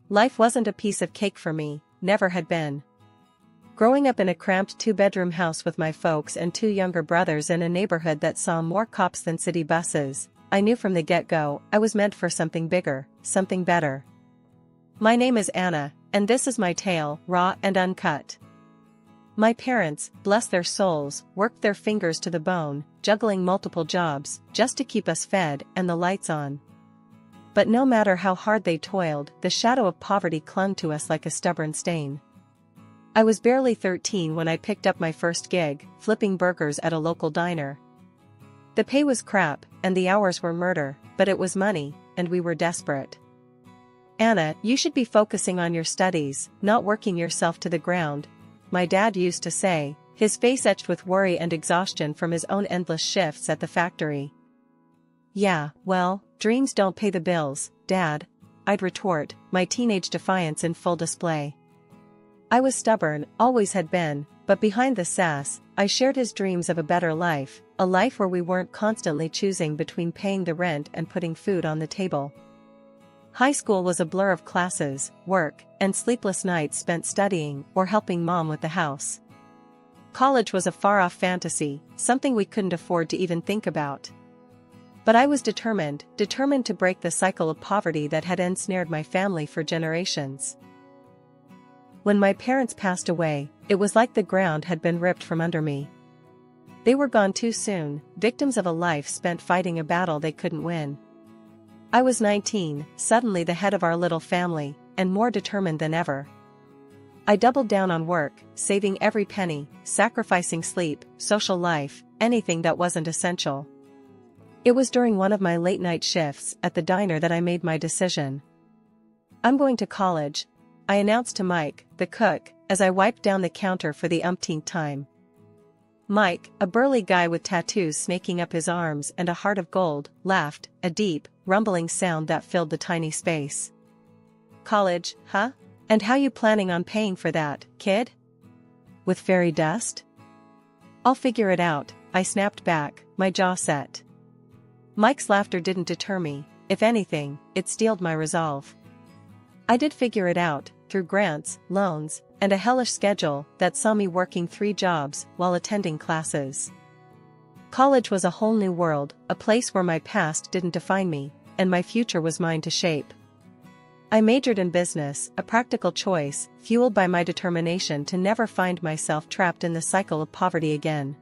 Life wasn't a piece of cake for me, never had been. Growing up in a cramped two-bedroom house with my folks and two younger brothers in a neighborhood that saw more cops than city buses, I knew from the get-go I was meant for something bigger, something better. My name is Anna, and this is my tale, raw and uncut. My parents, bless their souls, worked their fingers to the bone, juggling multiple jobs, just to keep us fed and the lights on. But no matter how hard they toiled, the shadow of poverty clung to us like a stubborn stain. I was barely 13 when I picked up my first gig, flipping burgers at a local diner. The pay was crap, and the hours were murder, but it was money, and we were desperate. "Anna, you should be focusing on your studies, not working yourself to the ground," my dad used to say, his face etched with worry and exhaustion from his own endless shifts at the factory. "Yeah, well, dreams don't pay the bills, Dad," I'd retort, my teenage defiance in full display. I was stubborn, always had been, but behind the sass, I shared his dreams of a better life, a life where we weren't constantly choosing between paying the rent and putting food on the table. High school was a blur of classes, work, and sleepless nights spent studying or helping Mom with the house. College was a far-off fantasy, something we couldn't afford to even think about. But I was determined to break the cycle of poverty that had ensnared my family for generations. When my parents passed away, it was like the ground had been ripped from under me. They were gone too soon, victims of a life spent fighting a battle they couldn't win. I was 19, suddenly the head of our little family, and more determined than ever. I doubled down on work, saving every penny, sacrificing sleep, social life, anything that wasn't essential. It was during one of my late-night shifts at the diner that I made my decision. "I'm going to college," I announced to Mike, the cook, as I wiped down the counter for the umpteenth time. Mike, a burly guy with tattoos snaking up his arms and a heart of gold, laughed, a deep, rumbling sound that filled the tiny space. "College, huh? And how you planning on paying for that, kid? With fairy dust?" "I'll figure it out," I snapped back, my jaw set. Mike's laughter didn't deter me, if anything, it steeled my resolve. I did figure it out, through grants, loans, and a hellish schedule that saw me working 3 jobs while attending classes. College was a whole new world, a place where my past didn't define me, and my future was mine to shape. I majored in business, a practical choice, fueled by my determination to never find myself trapped in the cycle of poverty again.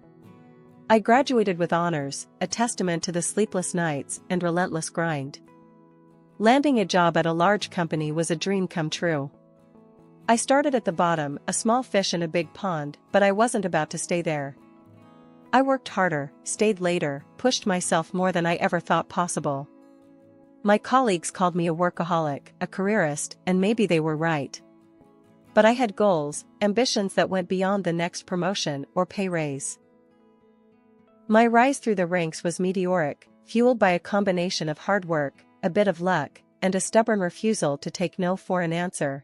I graduated with honors, a testament to the sleepless nights and relentless grind. Landing a job at a large company was a dream come true. I started at the bottom, a small fish in a big pond, but I wasn't about to stay there. I worked harder, stayed later, pushed myself more than I ever thought possible. My colleagues called me a workaholic, a careerist, and maybe they were right. But I had goals, ambitions that went beyond the next promotion or pay raise. My rise through the ranks was meteoric, fueled by a combination of hard work, a bit of luck, and a stubborn refusal to take no for an answer.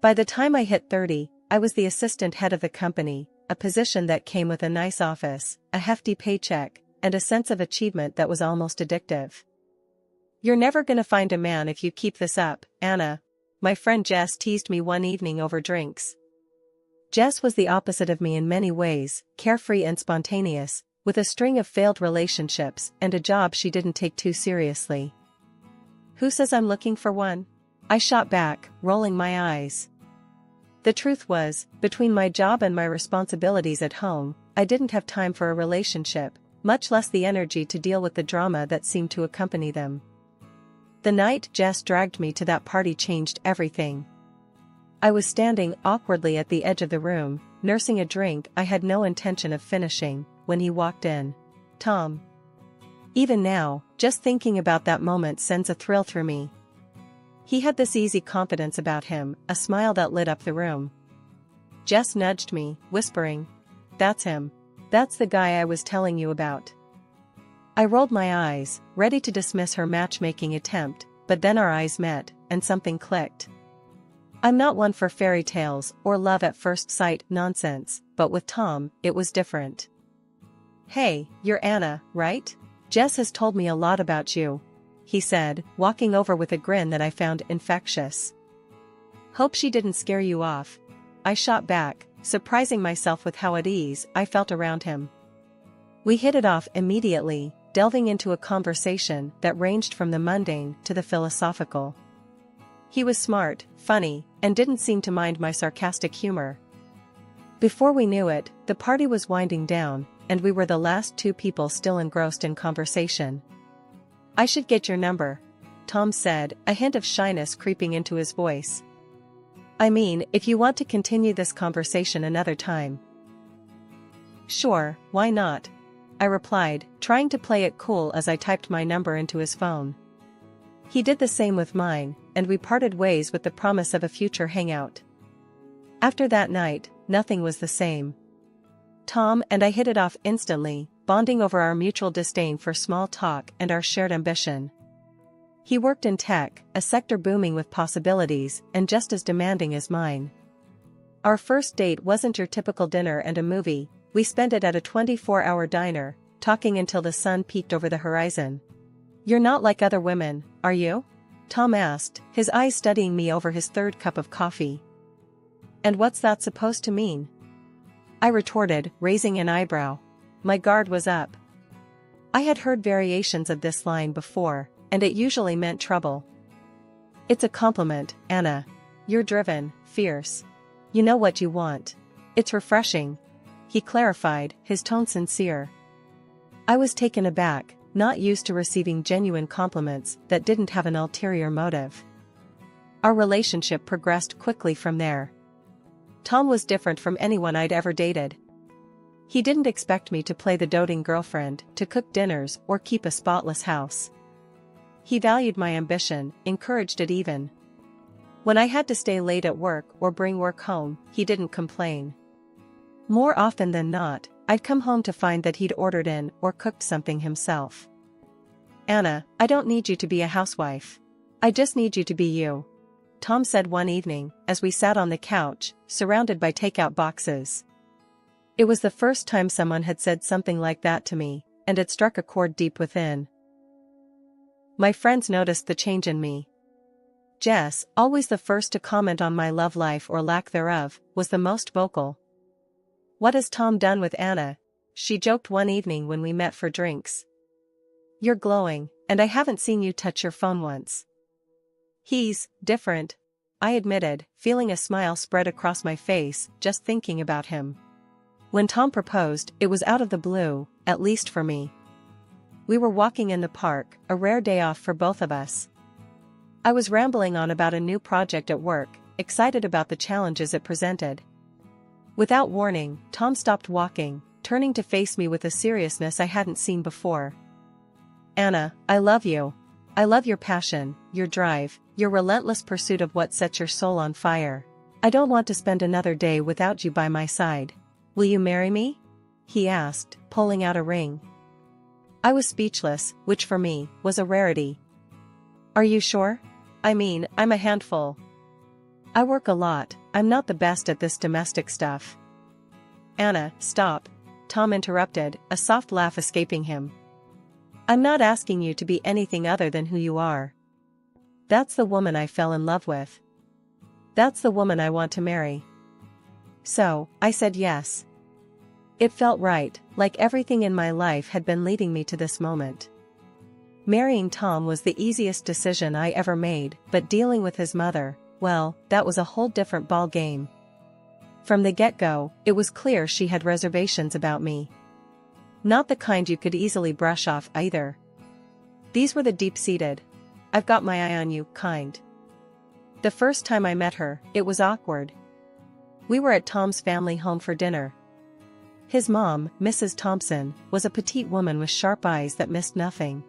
By the time I hit 30, I was the assistant head of the company, a position that came with a nice office, a hefty paycheck, and a sense of achievement that was almost addictive. "You're never gonna find a man if you keep this up, Anna," my friend Jess teased me one evening over drinks. Jess was the opposite of me in many ways, carefree and spontaneous, with a string of failed relationships and a job she didn't take too seriously. "Who says I'm looking for one?" I shot back, rolling my eyes. The truth was, between my job and my responsibilities at home, I didn't have time for a relationship, much less the energy to deal with the drama that seemed to accompany them. The night Jess dragged me to that party changed everything. I was standing awkwardly at the edge of the room, nursing a drink I had no intention of finishing, when he walked in. Tom. Even now, just thinking about that moment sends a thrill through me. He had this easy confidence about him, a smile that lit up the room. Jess nudged me, whispering, "That's him. That's the guy I was telling you about." I rolled my eyes, ready to dismiss her matchmaking attempt, but then our eyes met, and something clicked. I'm not one for fairy tales or love at first sight nonsense, but with Tom, it was different. "Hey, you're Anna, right? Jess has told me a lot about you," he said, walking over with a grin that I found infectious. Hope she didn't scare you off. I shot back, surprising myself with how at ease I felt around him. We hit it off immediately, delving into a conversation that ranged from the mundane to the philosophical. He was smart, funny, and didn't seem to mind my sarcastic humor. Before we knew it, the party was winding down, and we were the last two people still engrossed in conversation. "I should get your number," Tom said, a hint of shyness creeping into his voice. "I mean, if you want to continue this conversation another time." "Sure, why not?" I replied, trying to play it cool as I typed my number into his phone. He did the same with mine, and we parted ways with the promise of a future hangout. After that night, nothing was the same. Tom and I hit it off instantly, bonding over our mutual disdain for small talk and our shared ambition. He worked in tech, a sector booming with possibilities and just as demanding as mine. Our first date wasn't your typical dinner and a movie. We spent it at a 24-hour diner, talking until the sun peeked over the horizon. "You're not like other women, are you?" Tom asked, his eyes studying me over his third cup of coffee. "And what's that supposed to mean?" I retorted, raising an eyebrow. My guard was up. I had heard variations of this line before, and it usually meant trouble. "It's a compliment, Anna. You're driven, fierce. You know what you want. It's refreshing," he clarified, his tone sincere. I was taken aback, not used to receiving genuine compliments that didn't have an ulterior motive. Our relationship progressed quickly from there. Tom was different from anyone I'd ever dated. He didn't expect me to play the doting girlfriend, to cook dinners, or keep a spotless house. He valued my ambition, encouraged it even. When I had to stay late at work or bring work home, he didn't complain. More often than not, I'd come home to find that he'd ordered in or cooked something himself. "Anna, I don't need you to be a housewife. I just need you to be you," Tom said one evening, as we sat on the couch, surrounded by takeout boxes. It was the first time someone had said something like that to me, and it struck a chord deep within. My friends noticed the change in me. Jess, always the first to comment on my love life or lack thereof, was the most vocal. "What has Tom done with Anna?" she joked one evening when we met for drinks. "You're glowing, and I haven't seen you touch your phone once." "He's different," I admitted, feeling a smile spread across my face, just thinking about him. When Tom proposed, it was out of the blue, at least for me. We were walking in the park, a rare day off for both of us. I was rambling on about a new project at work, excited about the challenges it presented. Without warning, Tom stopped walking, turning to face me with a seriousness I hadn't seen before. "Anna, I love you. I love your passion, your drive, your relentless pursuit of what sets your soul on fire. I don't want to spend another day without you by my side. Will you marry me?" he asked, pulling out a ring. I was speechless, which for me, was a rarity. "Are you sure? I mean, I'm a handful. I work a lot, I'm not the best at this domestic stuff." "Anna, stop," Tom interrupted, a soft laugh escaping him. "I'm not asking you to be anything other than who you are. That's the woman I fell in love with. That's the woman I want to marry." So, I said yes. It felt right, like everything in my life had been leading me to this moment. Marrying Tom was the easiest decision I ever made, but dealing with his mother, well, that was a whole different ball game. From the get-go, it was clear she had reservations about me. Not the kind you could easily brush off either. These were the deep-seated, "I've got my eye on you" kind. The first time I met her, it was awkward. We were at Tom's family home for dinner. His mom, Mrs. Thompson, was a petite woman with sharp eyes that missed nothing.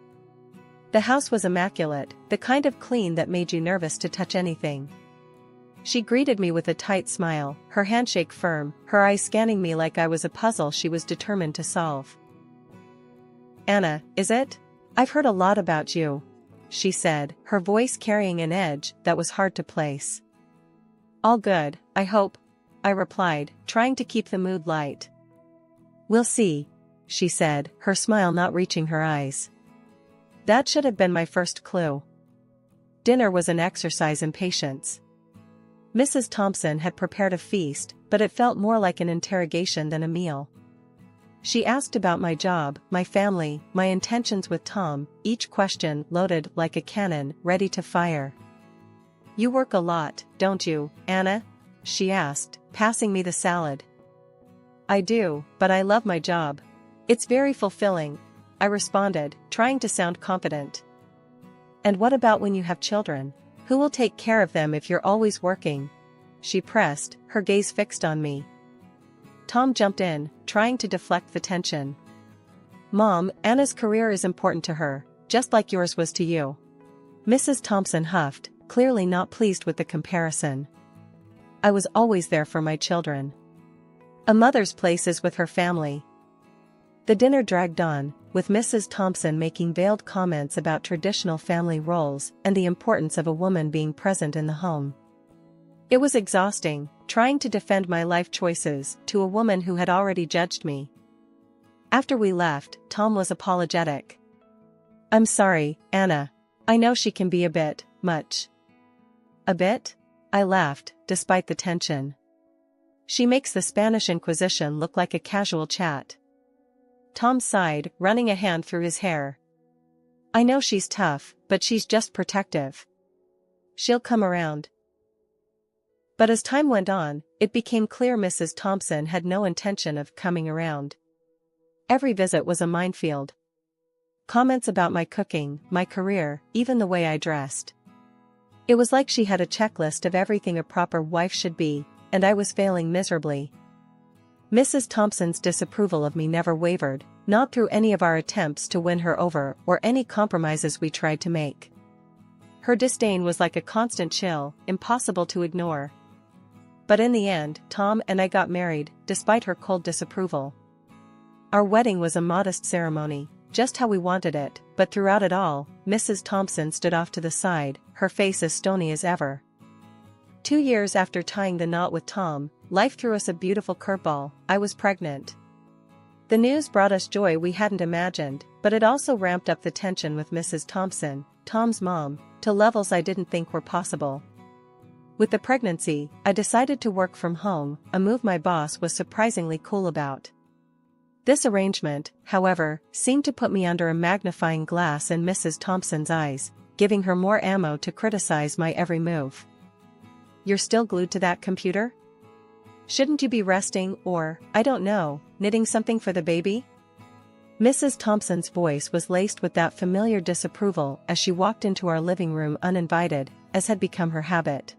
The house was immaculate, the kind of clean that made you nervous to touch anything. She greeted me with a tight smile, her handshake firm, her eyes scanning me like I was a puzzle she was determined to solve. "Anna, is it? I've heard a lot about you," she said, her voice carrying an edge that was hard to place. "All good, I hope," I replied, trying to keep the mood light. "We'll see," she said, her smile not reaching her eyes. That should have been my first clue. Dinner was an exercise in patience. Mrs. Thompson had prepared a feast, but it felt more like an interrogation than a meal. She asked about my job, my family, my intentions with Tom, each question loaded like a cannon, ready to fire. "You work a lot, don't you, Anna?" she asked, passing me the salad. "I do, but I love my job. It's very fulfilling," I responded, trying to sound confident. "And what about when you have children? Who will take care of them if you're always working?" she pressed, her gaze fixed on me. Tom jumped in, trying to deflect the tension. "Mom, Anna's career is important to her, just like yours was to you." Mrs. Thompson huffed, clearly not pleased with the comparison. "I was always there for my children. A mother's place is with her family." The dinner dragged on, with Mrs. Thompson making veiled comments about traditional family roles and the importance of a woman being present in the home. It was exhausting, trying to defend my life choices to a woman who had already judged me. After we left, Tom was apologetic. "I'm sorry, Anna. I know she can be a bit much." "A bit?" I laughed, despite the tension. "She makes the Spanish Inquisition look like a casual chat." Tom sighed, running a hand through his hair. "I know she's tough, but she's just protective. She'll come around." But as time went on, it became clear Mrs. Thompson had no intention of coming around. Every visit was a minefield. Comments about my cooking, my career, even the way I dressed. It was like she had a checklist of everything a proper wife should be, and I was failing miserably. Mrs. Thompson's disapproval of me never wavered, not through any of our attempts to win her over or any compromises we tried to make. Her disdain was like a constant chill, impossible to ignore. But in the end, Tom and I got married, despite her cold disapproval. Our wedding was a modest ceremony, just how we wanted it, but throughout it all, Mrs. Thompson stood off to the side, her face as stony as ever. 2 years after tying the knot with Tom, life threw us a beautiful curveball. I was pregnant. The news brought us joy we hadn't imagined, but it also ramped up the tension with Mrs. Thompson, Tom's mom, to levels I didn't think were possible. With the pregnancy, I decided to work from home, a move my boss was surprisingly cool about. This arrangement, however, seemed to put me under a magnifying glass in Mrs. Thompson's eyes, giving her more ammo to criticize my every move. "You're still glued to that computer? Shouldn't you be resting or, I don't know, knitting something for the baby?" Mrs. Thompson's voice was laced with that familiar disapproval as she walked into our living room uninvited, as had become her habit.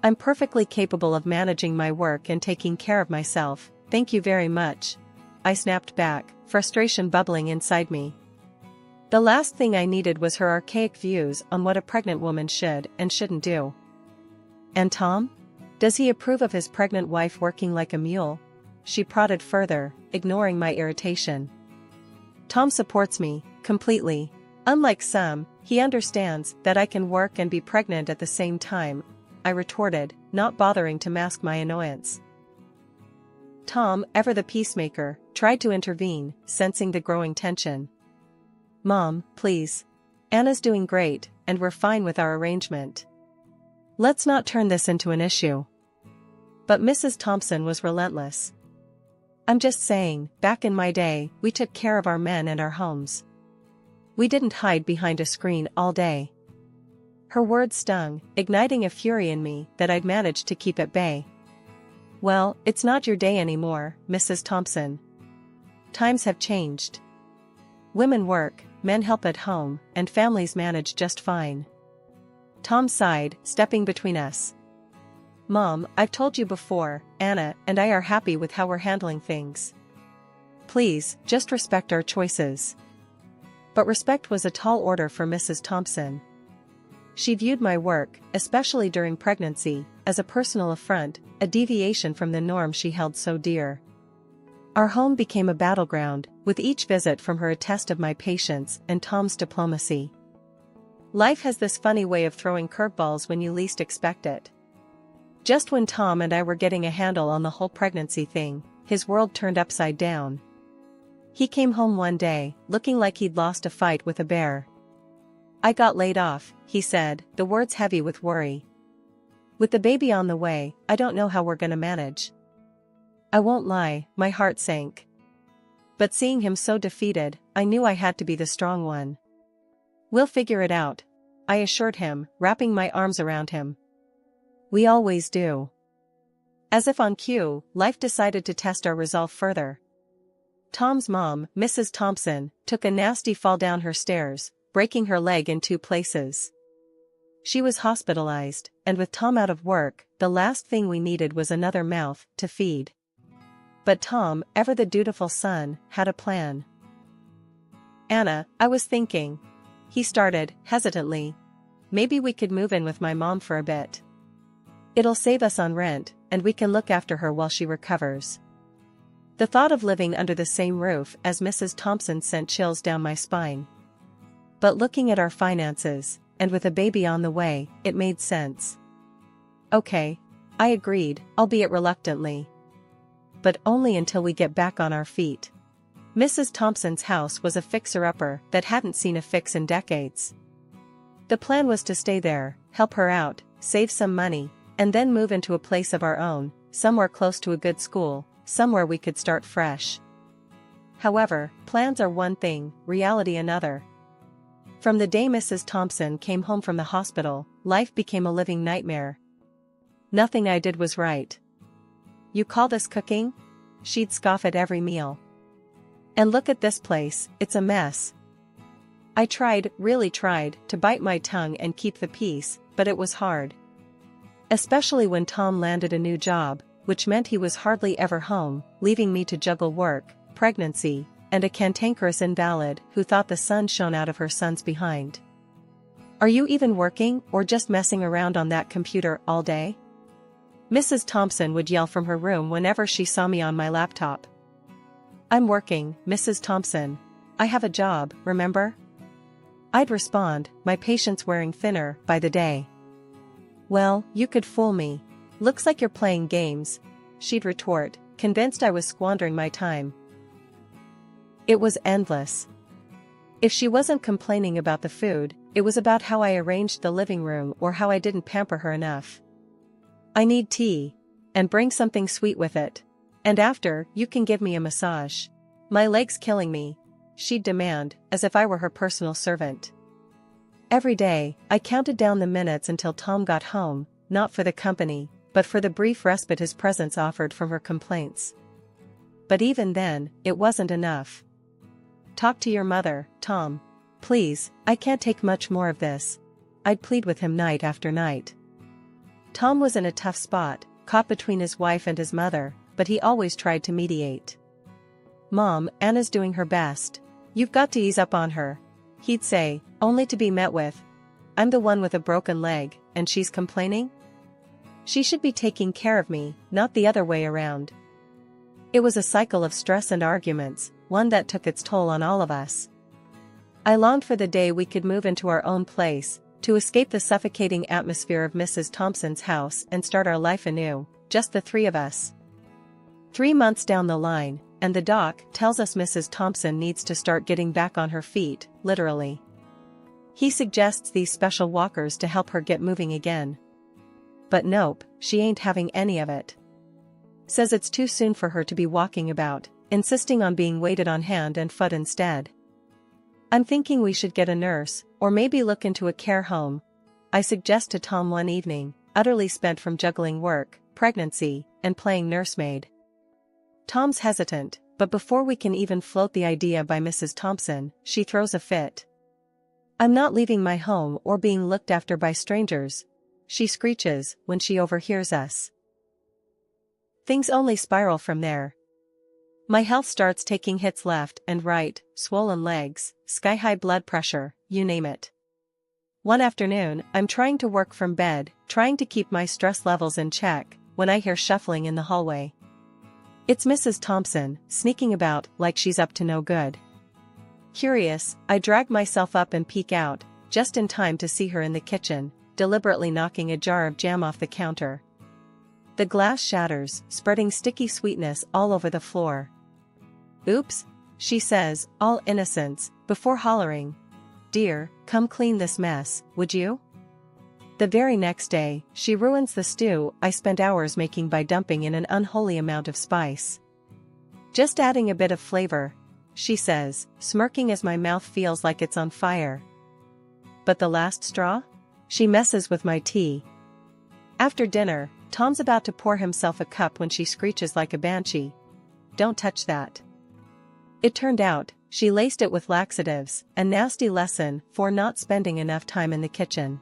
"I'm perfectly capable of managing my work and taking care of myself, thank you very much," I snapped back, frustration bubbling inside me. The last thing I needed was her archaic views on what a pregnant woman should and shouldn't do. "And Tom? Does he approve of his pregnant wife working like a mule?" she prodded further, ignoring my irritation. "Tom supports me, completely. Unlike some, he understands that I can work and be pregnant at the same time," I retorted, not bothering to mask my annoyance. Tom, ever the peacemaker, tried to intervene, sensing the growing tension. "Mom, please. Anna's doing great, and we're fine with our arrangement. Let's not turn this into an issue." But Mrs. Thompson was relentless. "I'm just saying, back in my day, we took care of our men and our homes. We didn't hide behind a screen all day." Her words stung, igniting a fury in me that I'd managed to keep at bay. "Well, it's not your day anymore, Mrs. Thompson. Times have changed. Women work, men help at home, and families manage just fine." Tom sighed, stepping between us. "Mom, I've told you before, Anna and I are happy with how we're handling things. Please, just respect our choices." But respect was a tall order for Mrs. Thompson. She viewed my work, especially during pregnancy, as a personal affront, a deviation from the norm she held so dear. Our home became a battleground, with each visit from her a test of my patience and Tom's diplomacy. Life has this funny way of throwing curveballs when you least expect it. Just when Tom and I were getting a handle on the whole pregnancy thing, his world turned upside down. He came home one day, looking like he'd lost a fight with a bear. "I got laid off," he said, the words heavy with worry. With the baby on the way, I don't know how we're gonna manage. I won't lie, my heart sank. But seeing him so defeated, I knew I had to be the strong one. We'll figure it out, I assured him, wrapping my arms around him. We always do. As if on cue, life decided to test our resolve further. Tom's mom, Mrs. Thompson, took a nasty fall down her stairs, breaking her leg in 2 places. She was hospitalized, and with Tom out of work, the last thing we needed was another mouth to feed. But Tom, ever the dutiful son, had a plan. Anna, I was thinking. He started, hesitantly. Maybe we could move in with my mom for a bit. It'll save us on rent, and we can look after her while she recovers. The thought of living under the same roof as Mrs. Thompson sent chills down my spine. But looking at our finances, and with a baby on the way, it made sense. Okay, I agreed, albeit reluctantly. But only until we get back on our feet. Mrs. Thompson's house was a fixer-upper that hadn't seen a fix in decades. The plan was to stay there, help her out, save some money, and then move into a place of our own, somewhere close to a good school, somewhere we could start fresh. However, plans are one thing, reality another. From the day Mrs. Thompson came home from the hospital, life became a living nightmare. Nothing I did was right. You call this cooking? She'd scoff at every meal. And look at this place, it's a mess. I tried, really tried, to bite my tongue and keep the peace, but it was hard. Especially when Tom landed a new job, which meant he was hardly ever home, leaving me to juggle work, pregnancy, and a cantankerous invalid who thought the sun shone out of her son's behind. Are you even working, or just messing around on that computer all day? Mrs. Thompson would yell from her room whenever she saw me on my laptop. I'm working, Mrs. Thompson. I have a job, remember? I'd respond, my patience wearing thinner by the day. Well, you could fool me. Looks like you're playing games, she'd retort, convinced I was squandering my time. It was endless. If she wasn't complaining about the food, it was about how I arranged the living room or how I didn't pamper her enough. I need tea. And bring something sweet with it. And after, you can give me a massage. My leg's killing me, she'd demand, as if I were her personal servant. Every day, I counted down the minutes until Tom got home, not for the company, but for the brief respite his presence offered from her complaints. But even then, it wasn't enough. Talk to your mother, Tom. Please, I can't take much more of this. I'd plead with him night after night. Tom was in a tough spot, caught between his wife and his mother, but he always tried to mediate. Mom, Anna's doing her best. You've got to ease up on her, he'd say, only to be met with, I'm the one with a broken leg, and she's complaining? She should be taking care of me, not the other way around. It was a cycle of stress and arguments, one that took its toll on all of us. I longed for the day we could move into our own place, to escape the suffocating atmosphere of Mrs. Thompson's house and start our life anew, just the 3 of us. 3 months down the line, and the doc tells us Mrs. Thompson needs to start getting back on her feet, literally. He suggests these special walkers to help her get moving again. But nope, she ain't having any of it. Says it's too soon for her to be walking about, insisting on being waited on hand and foot instead. I'm thinking we should get a nurse, or maybe look into a care home, I suggest to Tom one evening, utterly spent from juggling work, pregnancy, and playing nursemaid. Tom's hesitant, but before we can even float the idea by Mrs. Thompson, she throws a fit. I'm not leaving my home or being looked after by strangers, she screeches when she overhears us. Things only spiral from there. My health starts taking hits left and right, swollen legs, sky-high blood pressure, you name it. One afternoon, I'm trying to work from bed, trying to keep my stress levels in check, when I hear shuffling in the hallway. It's Mrs. Thompson, sneaking about like she's up to no good. Curious, I drag myself up and peek out, just in time to see her in the kitchen, deliberately knocking a jar of jam off the counter. The glass shatters, spreading sticky sweetness all over the floor. Oops, she says, all innocence, before hollering. Dear, come clean this mess, would you? The very next day, she ruins the stew I spent hours making by dumping in an unholy amount of spice. Just adding a bit of flavor, she says, smirking as my mouth feels like it's on fire. But the last straw? She messes with my tea. After dinner, Tom's about to pour himself a cup when she screeches like a banshee. "Don't touch that." It turned out, she laced it with laxatives, a nasty lesson for not spending enough time in the kitchen.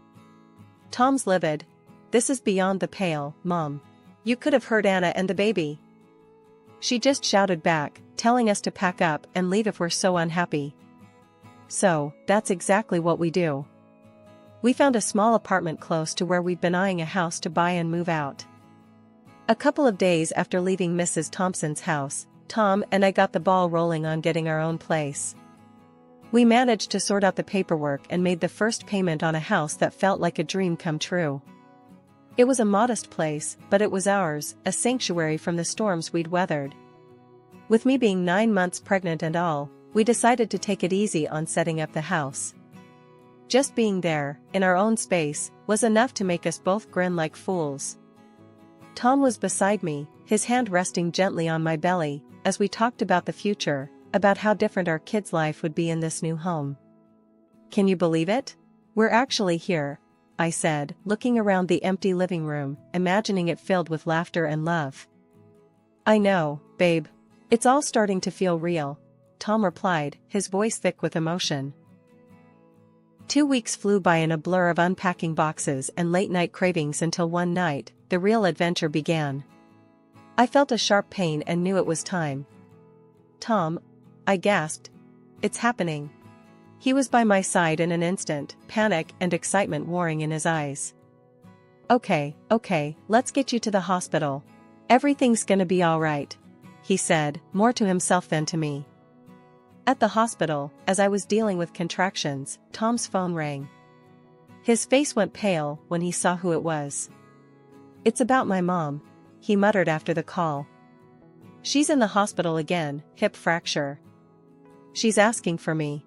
Tom's livid. "This is beyond the pale, Mom. You could have heard Anna and the baby." She just shouted back, telling us to pack up and leave if we're so unhappy. So, that's exactly what we do. We found a small apartment close to where we'd been eyeing a house to buy and move out. A couple of days after leaving Mrs. Thompson's house, Tom and I got the ball rolling on getting our own place. We managed to sort out the paperwork and made the first payment on a house that felt like a dream come true. It was a modest place, but it was ours, a sanctuary from the storms we'd weathered. With me being 9 months pregnant and all, we decided to take it easy on setting up the house. Just being there, in our own space, was enough to make us both grin like fools. Tom was beside me, his hand resting gently on my belly, as we talked about the future, about how different our kids' life would be in this new home. "Can you believe it? We're actually here," I said, looking around the empty living room, imagining it filled with laughter and love. "I know, babe. It's all starting to feel real," Tom replied, his voice thick with emotion. 2 weeks flew by in a blur of unpacking boxes and late-night cravings until one night, the real adventure began. I felt a sharp pain and knew it was time. "Tom," I gasped. "It's happening." He was by my side in an instant, panic and excitement warring in his eyes. Okay, let's get you to the hospital. Everything's gonna be alright," he said, more to himself than to me. At the hospital, as I was dealing with contractions, Tom's phone rang. His face went pale when he saw who it was. "It's about my mom," he muttered after the call. "She's in the hospital again, hip fracture. She's asking for me."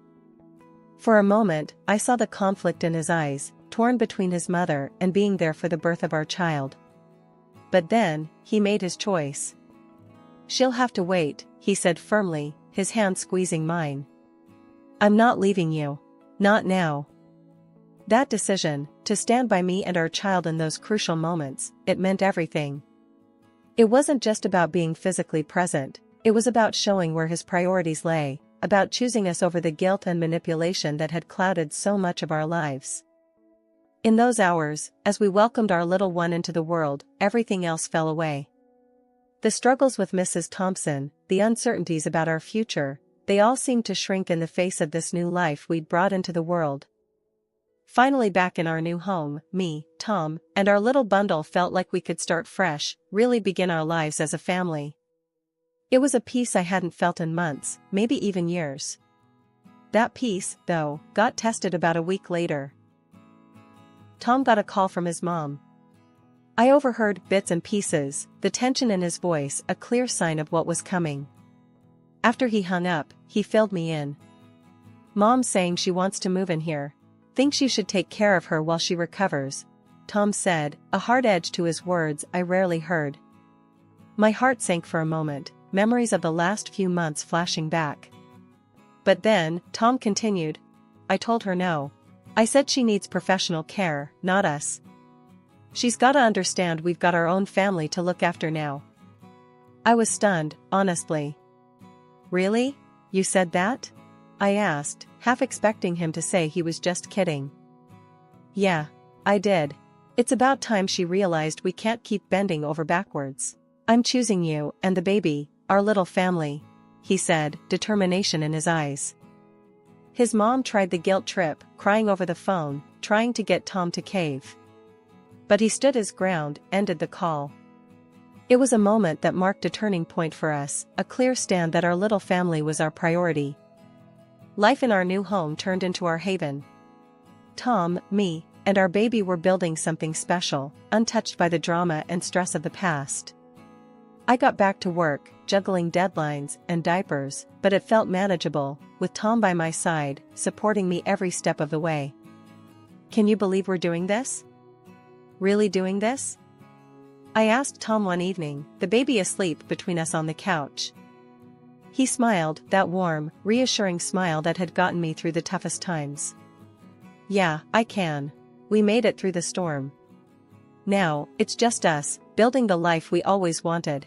For a moment, I saw the conflict in his eyes, torn between his mother and being there for the birth of our child. But then, he made his choice. "She'll have to wait," he said firmly, his hand squeezing mine. "I'm not leaving you. Not now." That decision, to stand by me and our child in those crucial moments, it meant everything. It wasn't just about being physically present, it was about showing where his priorities lay, about choosing us over the guilt and manipulation that had clouded so much of our lives. In those hours, as we welcomed our little one into the world, everything else fell away. The struggles with Mrs. Thompson, the uncertainties about our future, they all seemed to shrink in the face of this new life we'd brought into the world. Finally back in our new home, me, Tom, and our little bundle felt like we could start fresh, really begin our lives as a family. It was a peace I hadn't felt in months, maybe even years. That peace, though, got tested about a week later. Tom got a call from his mom. I overheard bits and pieces, the tension in his voice a clear sign of what was coming. After he hung up, he filled me in. "Mom's saying she wants to move in here. Thinks you should take care of her while she recovers," Tom said, a hard edge to his words I rarely heard. My heart sank for a moment, memories of the last few months flashing back. But then, Tom continued. "I told her no. I said she needs professional care, not us. She's gotta understand we've got our own family to look after now." I was stunned, honestly. "Really? You said that?" I asked, half expecting him to say he was just kidding. "Yeah, I did. It's about time she realized we can't keep bending over backwards. I'm choosing you and the baby, our little family," he said, determination in his eyes. His mom tried the guilt trip, crying over the phone, trying to get Tom to cave. But he stood his ground, ended the call. It was a moment that marked a turning point for us, a clear stand that our little family was our priority. Life in our new home turned into our haven. Tom, me, and our baby were building something special, untouched by the drama and stress of the past. I got back to work, juggling deadlines and diapers, but it felt manageable, with Tom by my side, supporting me every step of the way. "Can you believe we're doing this?" Really doing this?" I asked Tom one evening, the baby asleep between us on the couch. He smiled, that warm, reassuring smile that had gotten me through the toughest times. "Yeah, I can. We made it through the storm. Now, it's just us, building the life we always wanted."